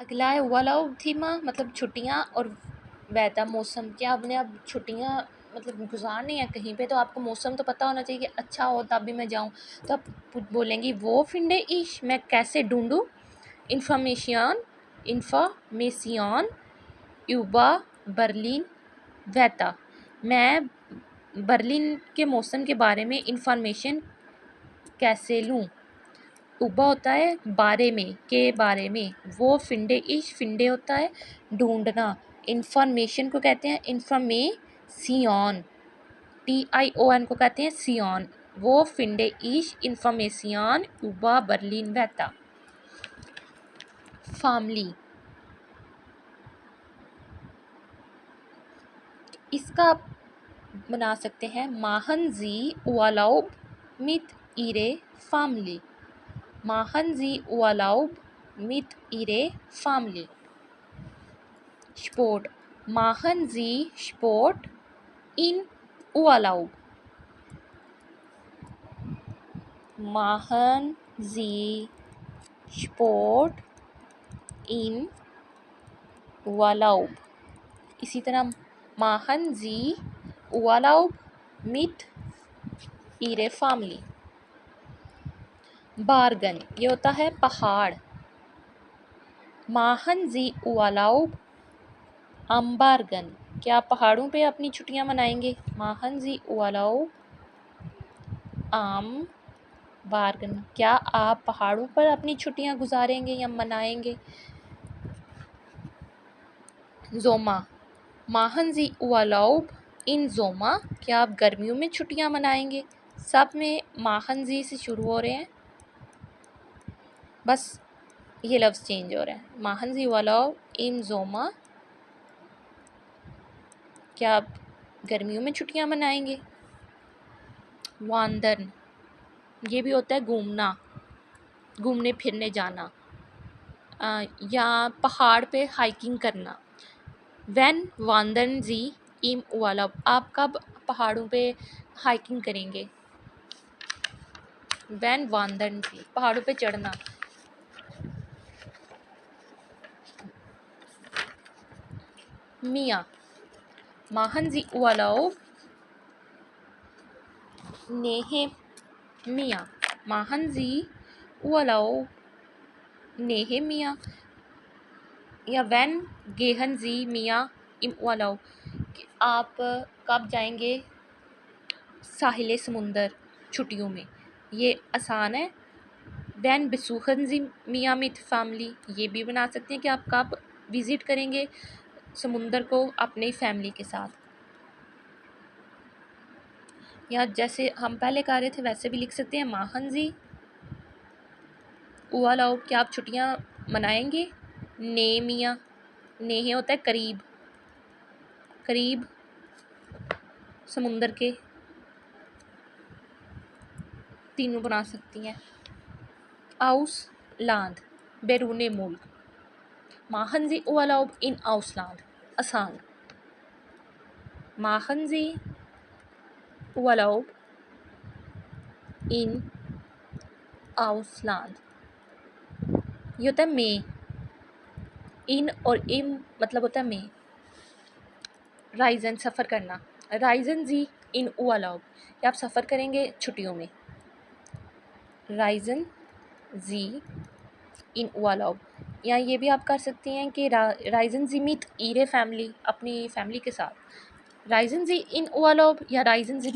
अगला है वालाउ थीमा मतलब छुट्टियाँ और वैता मौसम। क्या आपने अब छुट्टियाँ मतलब गुजारनी है कहीं पे तो आपको मौसम तो पता होना चाहिए कि अच्छा हो तब भी मैं जाऊँ। तो आप बोलेंगी वो फिंडे इश मैं कैसे ढूंढूँ इंफॉर्मेशन यूबा बर्लिन वैता। मैं बर्लिन के मौसम के बारे में इंफॉर्मेशन कैसे लूँ। उबा होता है बारे में, के बारे में। वो फिंडे इश फिंडे होता है ढूंढना। इंफॉर्मेशन को कहते हैं इंफॉर्मेशियन, TION को कहते हैं सियन। वो फिंडे इश इंफॉर्मेशियन उबा बर्लिन वैता। फैमिली, इसका आप बना सकते हैं माहन जी उलाउब मित इरे फैमिली। माहन जी उलाउब मित इरे फैमिली। स्पोर्ट, machen Sie Sport in Urlaub? Machen Sie Sport in Urlaub? इसी तरह machen Sie Urlaub mit Ihrer Family? बारगन, ये होता है पहाड़। machen Sie Urlaub am Bargen? क्या आप पहाड़ों पे अपनी छुट्टियां मनाएंगे। machen Sie Urlaub am बारगन, क्या आप पहाड़ों पर अपनी छुट्टियां गुजारेंगे या मनाएंगे। जोमा, machen Sie Urlaub in Sommer? क्या आप गर्मियों में छुट्टियां मनाएंगे। सब में machen Sie से शुरू हो रहे हैं, बस ये लफ्ज़ चेंज हो रहा है। machen Sie Urlaub in Sommer? क्या आप गर्मियों में छुट्टियां मनाएंगे। वांदन, ये भी होता है घूमना, घूमने फिरने जाना या पहाड़ पे हाइकिंग करना। When wandern Sie im Urlaub? आप कब पहाड़ों पे हाइकिंग करेंगे। When wandern Sie, पहाड़ों पे चढ़ना। मिया, machen Sie Urlaub Nehemiah? machen Sie Urlaub Nehemiah? या when gehen Sie Mia im Urlaub? आप कब जाएंगे साहिल समुंदर छुट्टियों में। ये आसान है। When besuchen Sie Mia mit Family? ये भी बना सकते हैं कि आप कब विज़िट करेंगे समुंदर को अपनी फैमिली के साथ। या जैसे हम पहले कह रहे थे वैसे भी लिख सकते हैं machen Sie Urlaub? क्या आप छुट्टियां मनाएंगे। ने मिया, नेहे होता है करीब, करीब समुंदर के। तीनों बना सकती हैं। आउसलैंड, बैरूने मुल्क। machen Sie Urlaub in Ausland? आसान। machen Sie Urlaub in Ausland? ये होता है में। इन और इम मतलब होता है में। राइजन, सफ़र करना। राइजन जी इन Urlaub? या आप सफ़र करेंगे छुट्टियों में। राइजन जी इन Urlaub? या ये भी आप कर सकती हैं कि राइजन जी मित इरे फैमिली, अपनी फैमिली के साथ। राइजन जी इन Urlaub या राइजन जी